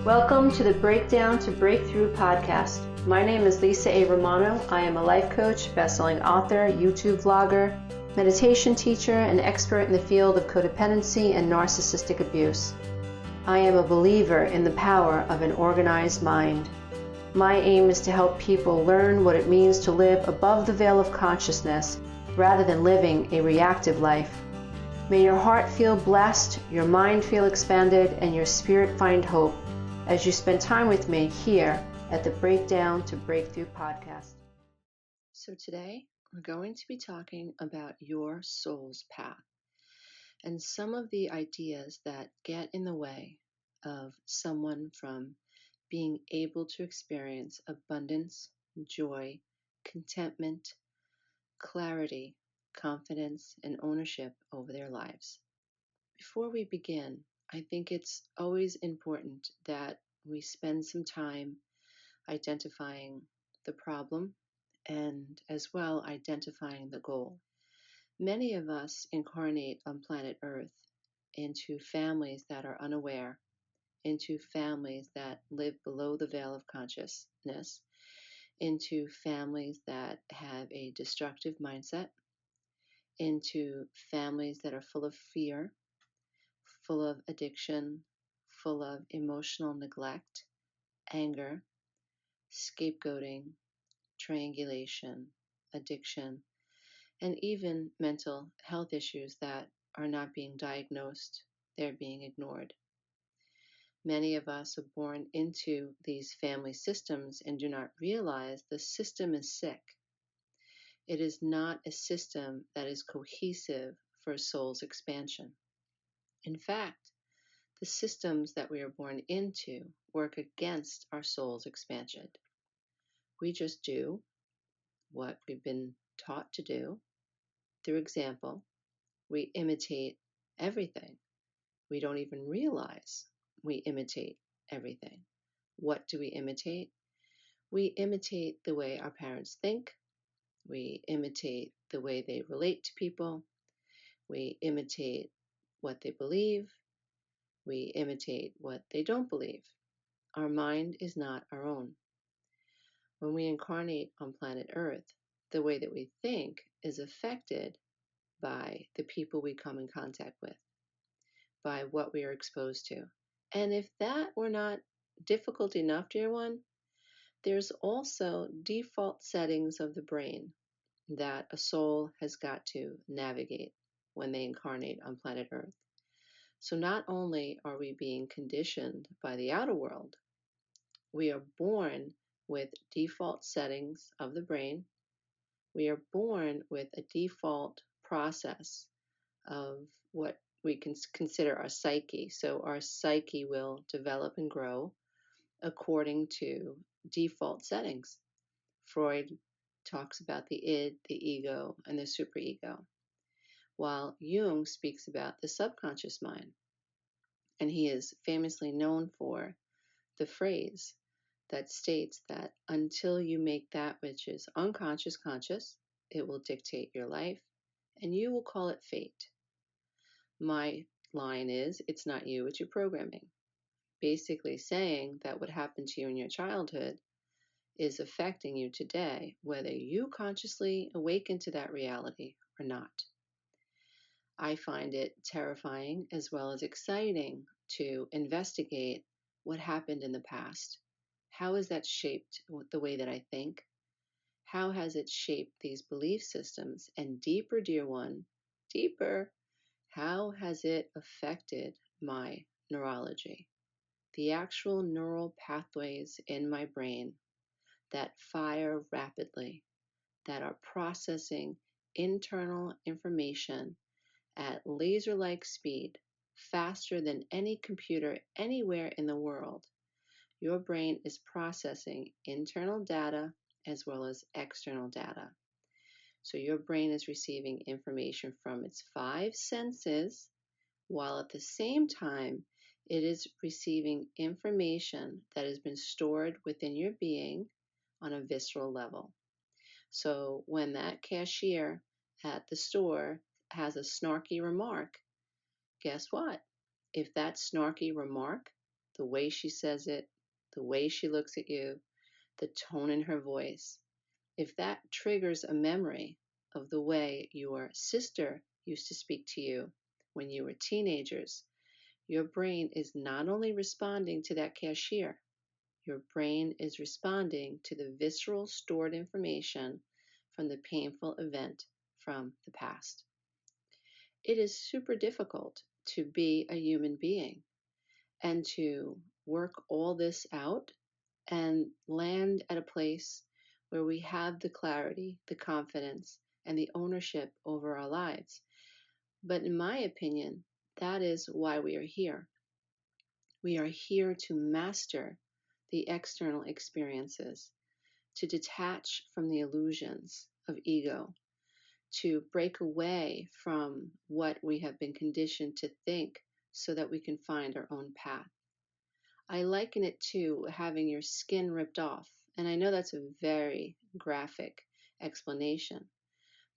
Welcome to the Breakdown to Breakthrough podcast. My name is Lisa A. Romano. I am a life coach, best-selling author, YouTube vlogger, meditation teacher, and expert in the field of codependency and narcissistic abuse. I am a believer in the power of an organized mind. My aim is to help people learn what it means to live above the veil of consciousness rather than living a reactive life. May your heart feel blessed, your mind feel expanded, and your spirit find hope as you spend time with me here at the Breakdown to Breakthrough podcast. So today we're going to be talking about your soul's path and some of the ideas that get in the way of someone from being able to experience abundance, joy, contentment, clarity, confidence, and ownership over their lives. Before we begin, I think it's always important that we spend some time identifying the problem and as well identifying the goal. Many of us incarnate on planet Earth into families that are unaware, into families that live below the veil of consciousness, into families that have a destructive mindset, into families that are full of fear, full of addiction, full of emotional neglect, anger, scapegoating, triangulation, addiction, and even mental health issues that are not being diagnosed, they're being ignored. Many of us are born into these family systems and do not realize the system is sick. It is not a system that is cohesive for a soul's expansion. In fact, the systems that we are born into work against our soul's expansion. We just do what we've been taught to do. Through example, we imitate everything. We don't even realize we imitate everything. What do we imitate? We imitate the way our parents think. We imitate the way they relate to people. We imitate what they believe. We imitate what they don't believe. Our mind is not our own. When we incarnate on planet Earth, the way that we think is affected by the people we come in contact with, by what we are exposed to. And if that were not difficult enough, dear one, there's also default settings of the brain that a soul has got to navigate when they incarnate on planet Earth. So not only are we being conditioned by the outer world, we are born with default settings of the brain. We are born with a default process of what we can consider our psyche. So our psyche will develop and grow according to default settings. Freud talks about the id, the ego, and the superego, while Jung speaks about the subconscious mind. And he is famously known for the phrase that states that until you make that which is unconscious conscious, it will dictate your life, and you will call it fate. My line is, it's not you, it's your programming. Basically saying that what happened to you in your childhood is affecting you today, whether you consciously awaken to that reality or not. I find it terrifying as well as exciting to investigate what happened in the past. How has that shaped the way that I think? How has it shaped these belief systems? And deeper, dear one, deeper, how has it affected my neurology? The actual neural pathways in my brain that fire rapidly, that are processing internal information at laser-like speed, faster than any computer anywhere in the world. Your brain is processing internal data as well as external data. So your brain is receiving information from its 5 senses, while at the same time it is receiving information that has been stored within your being on a visceral level. So when that cashier at the store has a snarky remark, guess what? If that snarky remark the way she says it, the way she looks at you, the tone in her voice, if that triggers a memory of the way your sister used to speak to you when you were teenagers, your brain is not only responding to that cashier, your brain is responding to the visceral stored information from the painful event from the past. It is super difficult to be a human being and to work all this out and land at a place where we have the clarity, the confidence, and the ownership over our lives. But in my opinion, that is why we are here. We are here to master the external experiences, to detach from the illusions of ego, to break away from what we have been conditioned to think so that we can find our own path. I liken it to having your skin ripped off, and I know that's a very graphic explanation,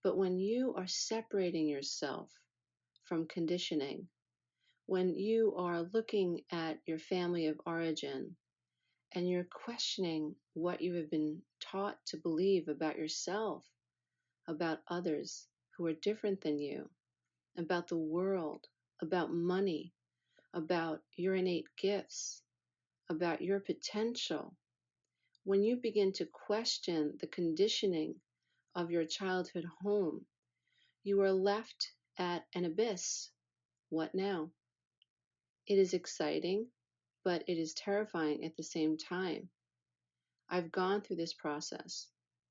but when you are separating yourself from conditioning, when you are looking at your family of origin and you're questioning what you have been taught to believe about yourself, about others who are different than you, about the world, about money, about your innate gifts, about your potential, when you begin to question the conditioning of your childhood home, you are left at an abyss. What now? It is exciting, but it is terrifying at the same time. I've gone through this process.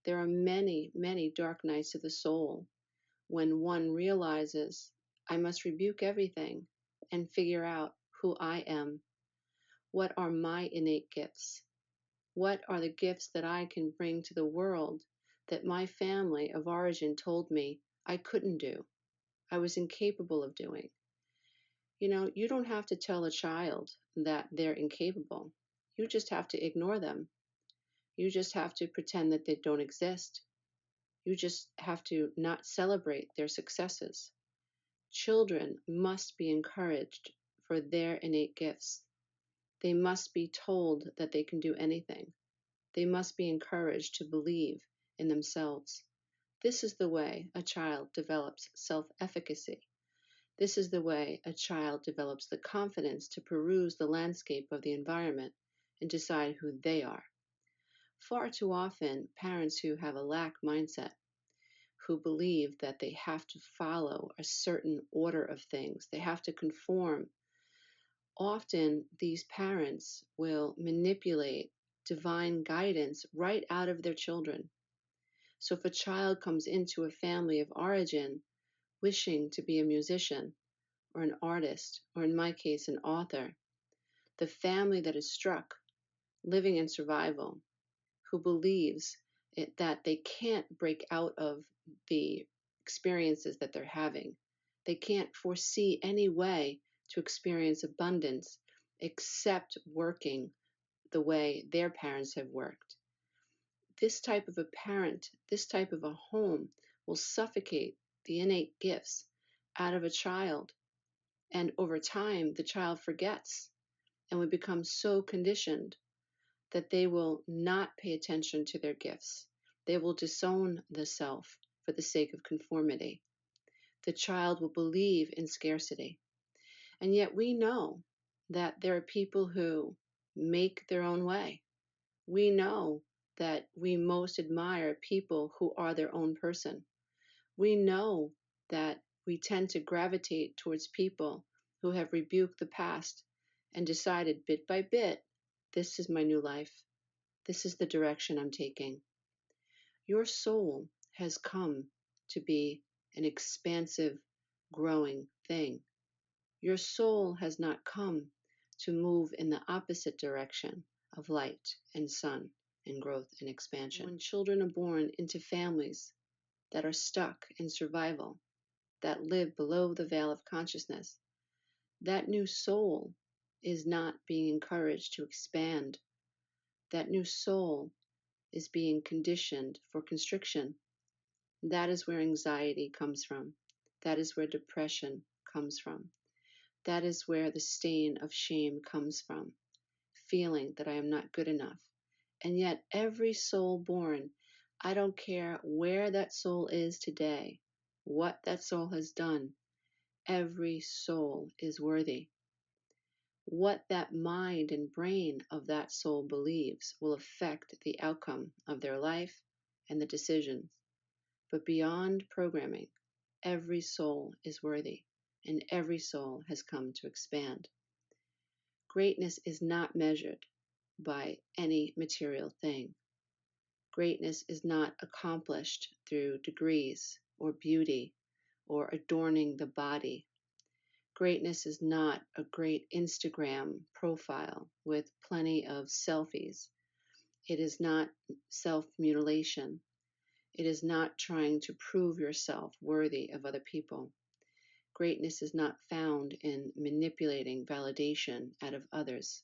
There are many, many dark nights of the soul when one realizes I must rebuke everything and figure out who I am. What are my innate gifts? What are the gifts that I can bring to the world that my family of origin told me I couldn't do, I was incapable of doing? You don't have to tell a child that they're incapable. You just have to ignore them. You just have to pretend that they don't exist. You just have to not celebrate their successes. Children must be encouraged for their innate gifts. They must be told that they can do anything. They must be encouraged to believe in themselves. This is the way a child develops self-efficacy. This is the way a child develops the confidence to peruse the landscape of the environment and decide who they are. Far too often, parents who have a lack mindset, who believe that they have to follow a certain order of things, they have to conform, often these parents will manipulate divine guidance right out of their children. So if a child comes into a family of origin wishing to be a musician or an artist, or in my case, an author, the family that is struck, living in survival, who believes that they can't break out of the experiences that they're having. They can't foresee any way to experience abundance except working the way their parents have worked. This type of a parent, this type of a home will suffocate the innate gifts out of a child. And over time, the child forgets and we become so conditioned that they will not pay attention to their gifts. They will disown the self for the sake of conformity. The child will believe in scarcity. And yet we know that there are people who make their own way. We know that we most admire people who are their own person. We know that we tend to gravitate towards people who have rebuked the past and decided bit by bit, this is my new life. This is the direction I'm taking. Your soul has come to be an expansive, growing thing. Your soul has not come to move in the opposite direction of light and sun and growth and expansion. When children are born into families that are stuck in survival, that live below the veil of consciousness, that new soul is not being encouraged to expand. That new soul is being conditioned for constriction. That is where anxiety comes from. That is where depression comes from. That is where the stain of shame comes from. feeling that I am not good enough. And yet every soul born, I don't care where that soul is today, what that soul has done, every soul is worthy. What that mind and brain of that soul believes will affect the outcome of their life and the decisions. But beyond programming, every soul is worthy, and every soul has come to expand. Greatness is not measured by any material thing. Greatness is not accomplished through degrees or beauty or adorning the body. Greatness is not a great Instagram profile with plenty of selfies. It is not self-mutilation. It is not trying to prove yourself worthy of other people. Greatness is not found in manipulating validation out of others.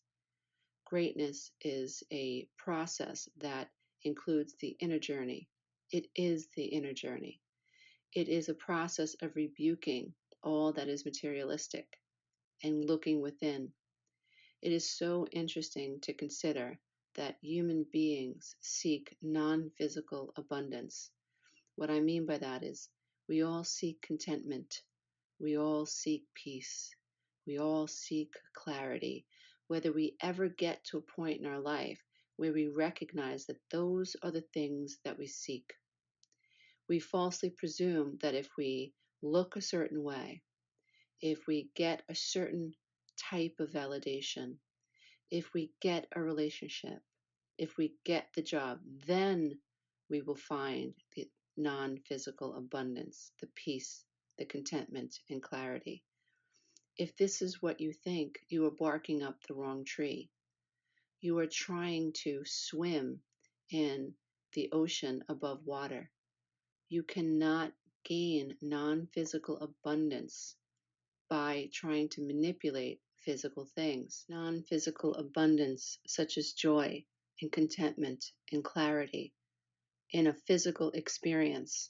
Greatness is a process that includes the inner journey. It is the inner journey. It is a process of rebuking all that is materialistic and looking within. It is so interesting to consider that human beings seek non-physical abundance. What I mean by that is we all seek contentment. We all seek peace. We all seek clarity. Whether we ever get to a point in our life where we recognize that those are the things that we seek. We falsely presume that if we look a certain way, if we get a certain type of validation, if we get a relationship, if we get the job, then we will find the non-physical abundance, the peace, the contentment, and clarity. If this is what you think, you are barking up the wrong tree. You are trying to swim in the ocean above water. You cannot gain non-physical abundance by trying to manipulate physical things. Non-physical abundance, such as joy and contentment and clarity in a physical experience.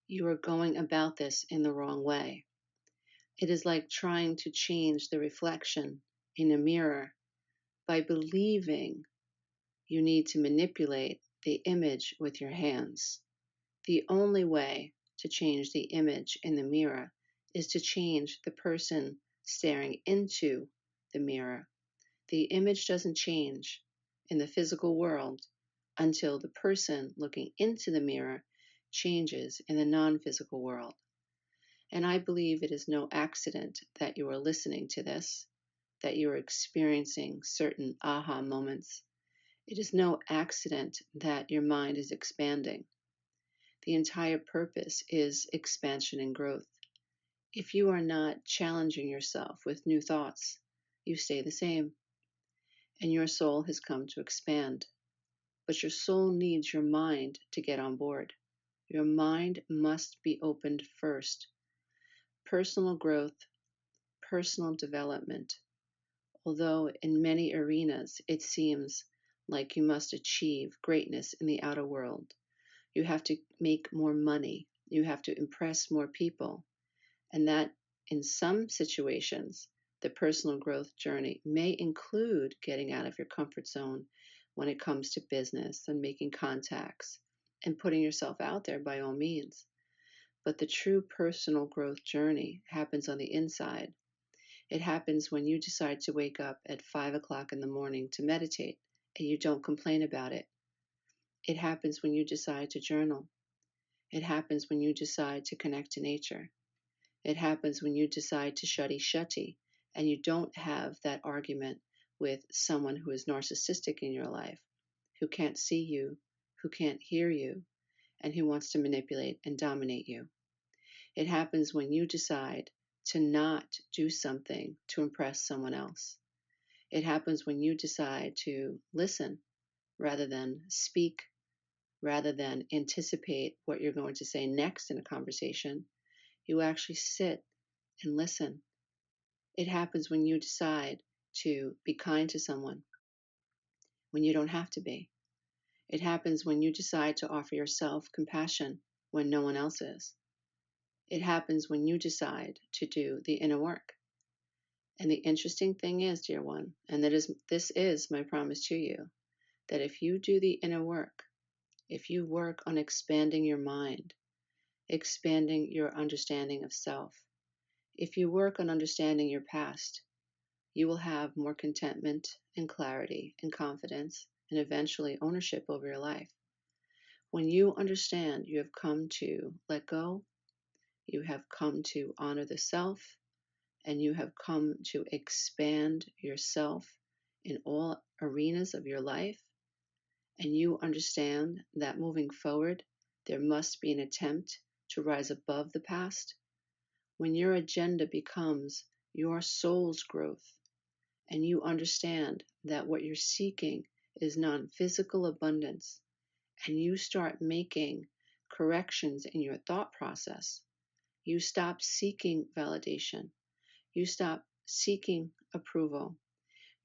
You are going about this in the wrong way. It is like trying to change the reflection in a mirror by believing you need to manipulate the image with your hands. The only way to change the image in the mirror is to change the person staring into the mirror. The image doesn't change in the physical world until the person looking into the mirror changes in the non-physical world. And I believe it is no accident that you are listening to this, that you are experiencing certain aha moments. It is no accident that your mind is expanding. The entire purpose is expansion and growth. If you are not challenging yourself with new thoughts, you stay the same. And your soul has come to expand. But your soul needs your mind to get on board. Your mind must be opened first. Personal growth, personal development. Although in many arenas it seems like you must achieve greatness in the outer world. You have to make more money. You have to impress more people. And that in some situations, the personal growth journey may include getting out of your comfort zone when it comes to business and making contacts and putting yourself out there by all means. But the true personal growth journey happens on the inside. It happens when you decide to wake up at 5 o'clock in the morning to meditate and you don't complain about it. It happens when you decide to journal. It happens when you decide to connect to nature. It happens when you decide to shutty and you don't have that argument with someone who is narcissistic in your life, who can't see you, who can't hear you, and who wants to manipulate and dominate you. It happens when you decide to not do something to impress someone else. It happens when you decide to listen rather than speak, rather than anticipate what you're going to say next in a conversation. You actually sit and listen. It happens when you decide to be kind to someone when you don't have to be. It happens when you decide to offer yourself compassion when no one else is. It happens when you decide to do the inner work. And the interesting thing is, dear one, and this is my promise to you, that if you do the inner work, if you work on expanding your mind, expanding your understanding of self, if you work on understanding your past, you will have more contentment and clarity and confidence and eventually ownership over your life. When you understand you have come to let go, you have come to honor the self, and you have come to expand yourself in all arenas of your life, and you understand that moving forward, there must be an attempt to rise above the past, when your agenda becomes your soul's growth, and you understand that what you're seeking is non-physical abundance, and you start making corrections in your thought process, you stop seeking validation, you stop seeking approval,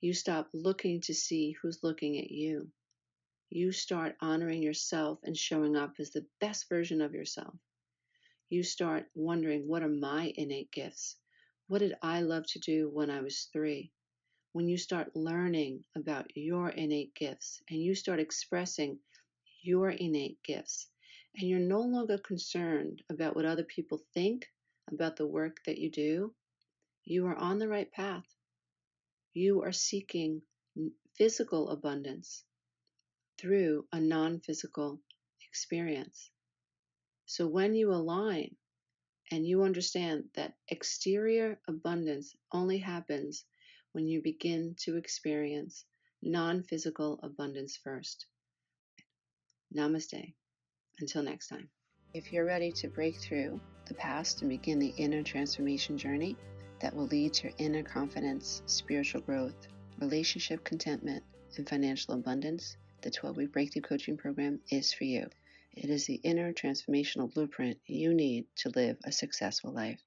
you stop looking to see who's looking at you. You start honoring yourself and showing up as the best version of yourself. You start wondering, what are my innate gifts? What did I love to do when I was 3? When you start learning about your innate gifts and you start expressing your innate gifts, and you're no longer concerned about what other people think about the work that you do, you are on the right path. You are seeking physical abundance through a non-physical experience. So when you align and you understand that exterior abundance only happens when you begin to experience non-physical abundance first. Namaste. Until next time. If you're ready to break through the past and begin the inner transformation journey that will lead to inner confidence, spiritual growth, relationship contentment, and financial abundance, the 12-week Breakthrough Coaching Program is for you. It is the inner transformational blueprint you need to live a successful life.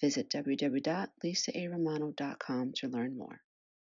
Visit www.lisaaromano.com to learn more.